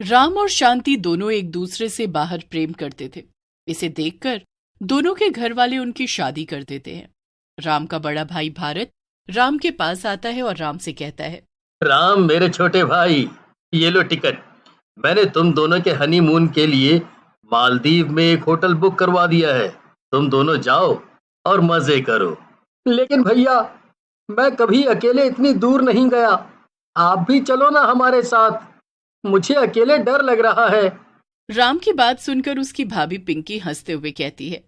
राम और शांति दोनों एक दूसरे से बाहर प्रेम करते थे। इसे देखकर दोनों के घर वाले उनकी शादी कर देते हैं। राम का बड़ा भाई भारत राम के पास आता है और राम से कहता है, राम मेरे छोटे भाई, ये लो टिकट। मैंने तुम दोनों के हनीमून के लिए मालदीव में एक होटल बुक करवा दिया है। तुम दोनों जाओ और मजे करो। लेकिन भैया, मैं कभी अकेले इतनी दूर नहीं गया। आप भी चलो ना हमारे साथ। मुझे अकेले डर लग रहा है। राम की बात सुनकर उसकी भाभी पिंकी हंसते हुए कहती है,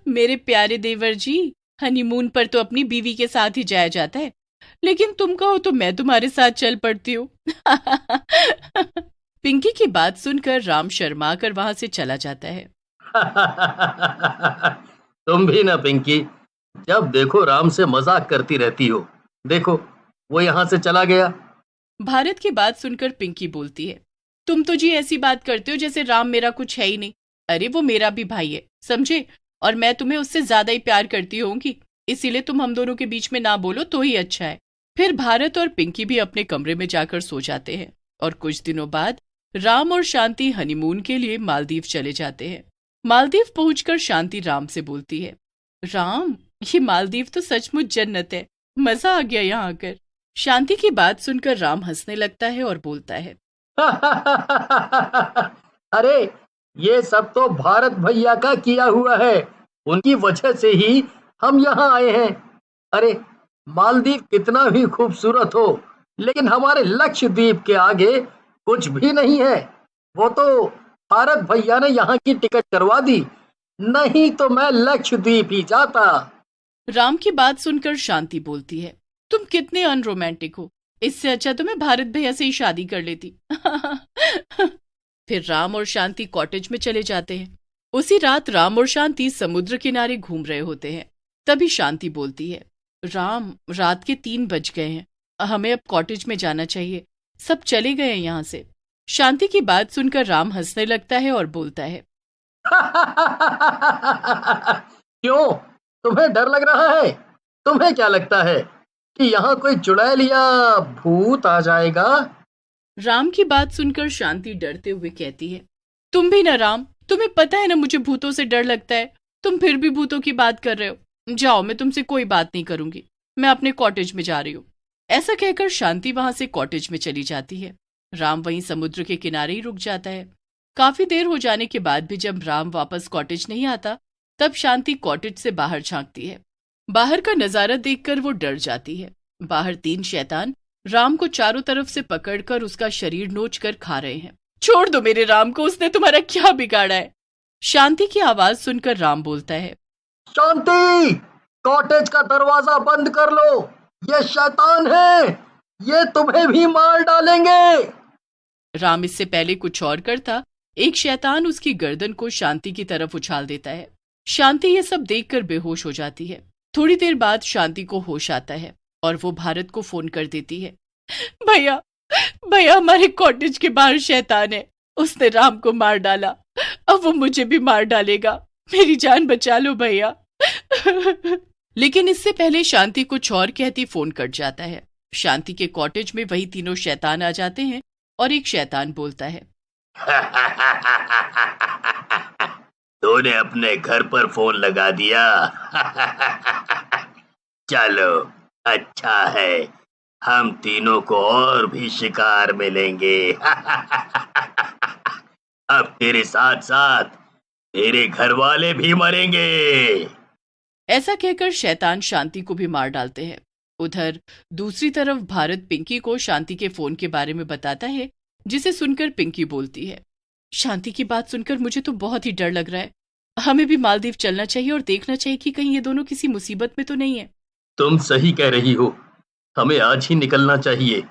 मेरे प्यारे देवर जी, हनीमून पर तो अपनी बीवी के साथ ही जाया जाता है, लेकिन तुम कहो तो मैं तुम्हारे साथ चल पड़ती हूँ। पिंकी की बात सुनकर राम शर्मा कर वहां से चला जाता है। तुम भी ना पिंकी, जब देखो राम से मजाक करती रहती हो। देखो, वो यहाँ से चला गया। भारत की बात सुनकर पिंकी बोलती है, तुम तो जी ऐसी बात करते हो जैसे राम मेरा कुछ है ही नहीं। अरे वो मेरा भी भाई है, समझे, और मैं तुम्हें उससे ज्यादा ही प्यार करती होंगी, इसीलिए तुम हम दोनों के बीच में ना बोलो तो ही अच्छा है। फिर भारत और पिंकी भी अपने कमरे में जाकर सो जाते हैं और कुछ दिनों बाद राम और शांति हनीमून के लिए मालदीव चले जाते हैं। मालदीव पहुंचकर शांति राम से बोलती है, राम, ये मालदीव तो सचमुच जन्नत है, मजा आ गया यहाँ आकर। शांति की बात सुनकर राम हंसने लगता है और बोलता है, अरे, ये सब तो भारत भैया का किया हुआ है। उनकी वजह से ही हम यहाँ आए हैं। अरे, मालदीव कितना भी खूबसूरत हो, लेकिन हमारे लक्षद्वीप के आगे कुछ भी नहीं है। वो तो भारत भैया ने यहाँ की टिकट करवा दी, नहीं तो मैं लक्षद्वीप ही जाता। राम की बात सुनकर शांति बोलती है, तुम कितने अनरोमांटिक हो, इससे अच्छा तो मैं भारत भैया से ही शादी कर लेती। फिर राम और शांति कॉटेज में चले जाते हैं। उसी रात राम और शांति समुद्र किनारे घूम रहे होते हैं। तभी शांति बोलती है, राम, रात के 3 बज गए हैं, हमें अब कॉटेज में जाना चाहिए, सब चले गए हैं यहाँ से। शांति की बात सुनकर राम हंसने लगता है और बोलता है, क्यों, तुम्हें डर लग रहा है? तुम्हें क्या लगता है कि यहाँ कोई चुड़ैल या भूत आ जाएगा? राम की बात सुनकर शांति डरते हुए कहती है, तुम भी ना राम, तुम्हें पता है ना मुझे भूतों से डर लगता है, तुम फिर भी भूतों की बात कर रहे हो। जाओ, मैं तुमसे कोई बात नहीं करूंगी, मैं अपने कॉटेज में जा रही हूँ। ऐसा कहकर शांति वहां से कॉटेज में चली जाती है। राम वहीं समुद्र के किनारे ही रुक जाता है। काफी देर हो जाने के बाद भी जब राम वापस कॉटेज नहीं आता, तब शांति कॉटेज से बाहर झांकती है। बाहर का नजारा देखकर वो डर जाती है। बाहर 3 शैतान राम को चारों तरफ से पकड़कर उसका शरीर नोचकर खा रहे हैं। छोड़ दो मेरे राम को, उसने तुम्हारा क्या बिगाड़ा है? शांति की आवाज सुनकर राम बोलता है, शांति, कॉटेज का दरवाजा बंद कर लो। ये शैतान है, ये तुम्हें भी मार डालेंगे। राम इससे पहले कुछ और करता, एक शैतान उसकी गर्दन को शांति की तरफ उछाल देता है। शांति ये सब देखकर बेहोश हो जाती है। थोड़ी देर बाद शांति को होश आता है और वो भारत को फोन कर देती है, भैया, भैया, हमारे कॉटेज के बाहर शैतान है, उसने राम को मार डाला, अब वो मुझे भी मार डालेगा, मेरी जान बचा लो भैया। लेकिन इससे पहले शांति कुछ और कहती फोन कट जाता है। शांति के कॉटेज में वही तीनों शैतान आ जाते हैं और एक शैतान बोलता है, तूने अपने घर पर फोन लगा दिया। चलो, अच्छा है, हम तीनों को और भी शिकार मिलेंगे। अब तेरे साथ साथ तेरे घर वाले भी मरेंगे। ऐसा कहकर शैतान शांति को भी मार डालते हैं। उधर दूसरी तरफ भारत पिंकी को शांति के फोन के बारे में बताता है, जिसे सुनकर पिंकी बोलती है, शांति की बात सुनकर मुझे तो बहुत ही डर लग रहा है, हमें भी मालदीव चलना चाहिए और देखना चाहिए कि कहीं ये दोनों किसी मुसीबत में तो नहीं है। तुम सही कह रही हो, हमें आज ही निकलना चाहिए।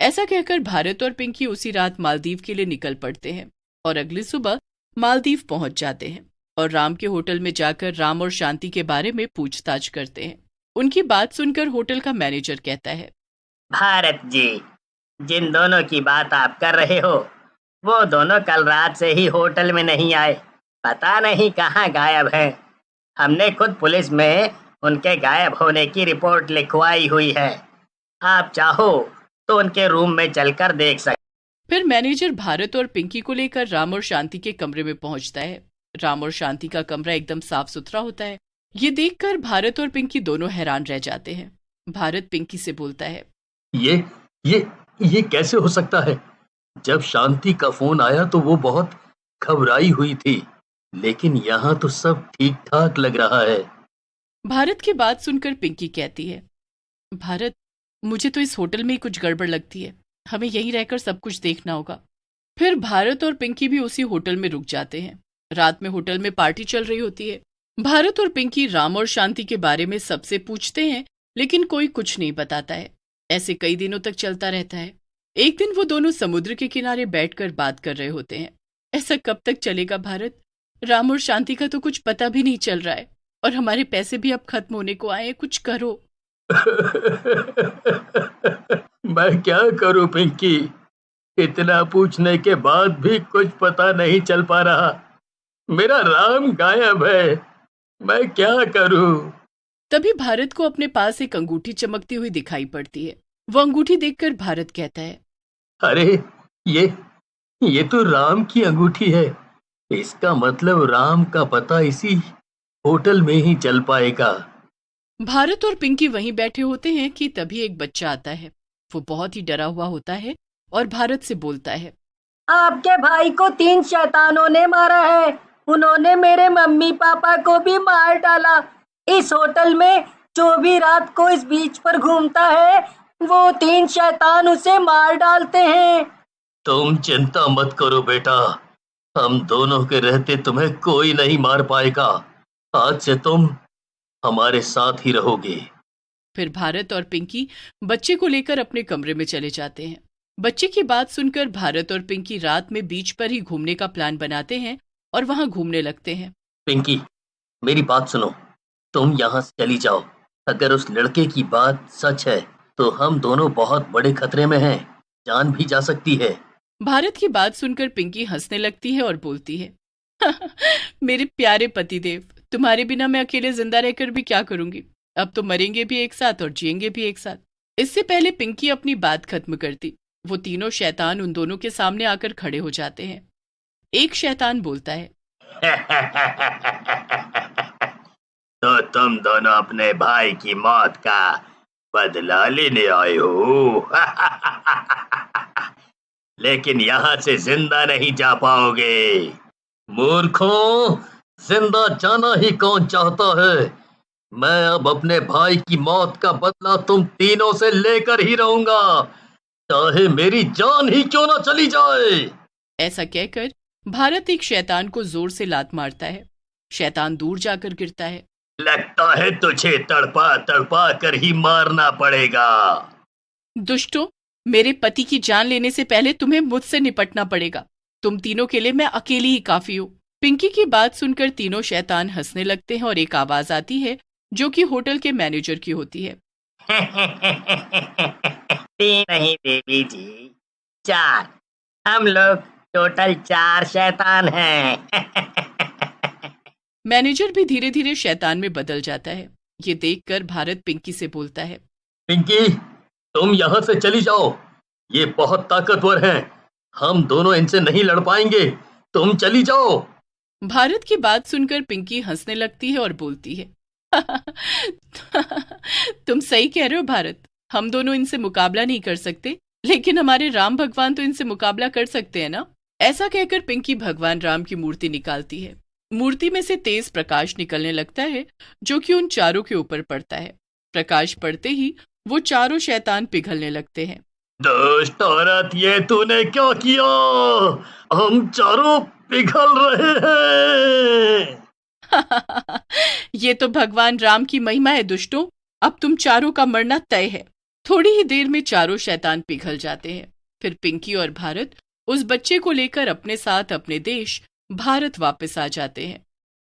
ऐसा कहकर भारत और पिंकी उसी रात मालदीव के लिए निकल पड़ते हैं और अगली सुबह मालदीव पहुंच जाते हैं और राम के होटल में जाकर राम और शांति के बारे में पूछताछ करते हैं। उनकी बात सुनकर होटल का मैनेजर कहता है, भारत जी, जिन दोनों की बात आप कर रहे हो, वो दोनों कल रात से ही होटल में नहीं आए, पता नहीं कहाँ गायब हैं। हमने खुद पुलिस में उनके गायब होने की रिपोर्ट लिखवाई हुई है। आप चाहो तो उनके रूम में चलकर देख सकते। फिर मैनेजर भारत और पिंकी को लेकर राम और शांति के कमरे में पहुंचता है। राम और शांति का कमरा एकदम साफ सुथरा होता है। ये देखकर भारत और पिंकी दोनों हैरान रह जाते हैं। भारत पिंकी से बोलता है, ये ये कैसे हो सकता है? जब शांति का फोन आया तो वो बहुत घबराई हुई थी, लेकिन यहाँ तो सब ठीक ठाक लग रहा है। भारत की बात सुनकर पिंकी कहती है, भारत, मुझे तो इस होटल में ही कुछ गड़बड़ लगती है। हमें यहीं रहकर सब कुछ देखना होगा। फिर भारत और पिंकी भी उसी होटल में रुक जाते हैं। रात में होटल में पार्टी चल रही होती है। भारत और पिंकी राम और शांति के बारे में सबसे पूछते हैं, लेकिन कोई कुछ नहीं बताता है। ऐसे कई दिनों तक चलता रहता है। एक दिन वो दोनों समुद्र के किनारे बैठकर बात कर रहे होते हैं। ऐसा कब तक चलेगा भारत? राम और शांति का तो कुछ पता भी नहीं चल रहा है, और हमारे पैसे भी अब खत्म होने को आए। कुछ करो। मैं क्या करूं पिंकी? इतना पूछने के बाद भी कुछ पता नहीं चल पा रहा। मेरा राम गायब है। मैं क्या करूं? तभी भारत को अपने पास एक अंगूठी चमकती हुई दिखाई पड़ती है। वो अंगूठी देखकर भारत कहता है, अरे ये तो राम की अंगूठी है। इसका मतलब राम का पता इसी होटल में ही चल पाएगा। भारत और पिंकी वहीं बैठे होते हैं कि तभी एक बच्चा आता है। वो बहुत ही डरा हुआ होता है और भारत से बोलता है, आपके भाई को 3 शैतानों ने मारा है। उन्होंने मेरे मम्मी पापा को भी मार डाला। इस होटल में जो भी रात को इस बीच पर घूमता है, वो 3 शैतान उसे मार डालते हैं। तुम चिंता मत करो बेटा, हम दोनों के रहते तुम्हें कोई नहीं मार पाएगा। आज से तुम हमारे साथ ही रहोगे। फिर भारत और पिंकी बच्चे को लेकर अपने कमरे में चले जाते हैं। बच्चे की बात सुनकर भारत और पिंकी रात में बीच पर ही घूमने का प्लान बनाते हैं और वहां घूमने लगते हैं। पिंकी, मेरी बात सुनो। तुम यहाँ से चली जाओ। अगर उस लड़के की बात सच है तो हम दोनों बहुत बड़े खतरे में हैं। जान भी जा सकती है। भारत की बात सुनकर पिंकी हंसने लगती है और बोलती है, मेरे प्यारे पतिदेव, तुम्हारे बिना मैं अकेले जिंदा रहकर भी क्या करूंगी? अब तो मरेंगे भी एक साथ और जिएंगे भी एक साथ। इससे पहले पिंकी अपनी बात खत्म करती, वो तीनों शैतान उन दोनों के सामने आकर खड़े हो जाते हैं। एक शैतान बोलता है, तो तुम दोनों अपने भाई की मौत का बदला लेने आए हो। लेकिन यहाँ से जिंदा नहीं जा पाओगे। मूर्खों, जिंदा जाना ही कौन चाहता है? मैं अब अपने भाई की मौत का बदला तुम तीनों से लेकर ही रहूंगा, चाहे मेरी जान ही क्यों ना चली जाए। ऐसा कहकर भारत एक शैतान को जोर से लात मारता है। शैतान दूर जाकर गिरता है। लगता है तुझे तड़पा तड़पा कर ही मारना पड़ेगा। दुष्टों, मेरे पति की जान लेने से पहले तुम्हें मुझसे निपटना पड़ेगा। तुम तीनों के लिए मैं अकेली ही काफी हूँ। पिंकी की बात सुनकर तीनों शैतान हंसने लगते हैं और एक आवाज आती है जो कि होटल के मैनेजर की होती है। 3 नहीं देवी जी, 4। हम लोग टोटल 4 शैतान हैं। मैनेजर भी धीरे धीरे शैतान में बदल जाता है। ये देखकर भारत पिंकी से बोलता है, पिंकी, तुम यहाँ से चली जाओ। ये बहुत ताकतवर हैं। हम दोनों इनसे नहीं लड़ पाएंगे। तुम चली जाओ। भारत की बात सुनकर पिंकी हंसने लगती है और बोलती है, तुम सही कह रहे हो भारत, हम दोनों इनसे मुकाबला नहीं कर सकते, लेकिन हमारे राम भगवान तो इनसे मुकाबला कर सकते हैं ना। ऐसा कहकर पिंकी भगवान राम की मूर्ति निकालती है। मूर्ति में से तेज प्रकाश निकलने लगता है जो कि उन चारों के ऊपर पड़ता है। प्रकाश पड़ते ही वो चारों शैतान पिघलने लगते हैं। दुष्ट औरत, ये तूने क्या किया? हम चारों पिघल रहे हैं। ये तो भगवान राम की महिमा है दुष्टों। अब तुम चारों का मरना तय है। थोड़ी ही देर में चारों शैतान पिघल जाते हैं। फिर पिंकी और भारत उस बच्चे को लेकर अपने साथ अपने देश भारत वापस आ जाते हैं।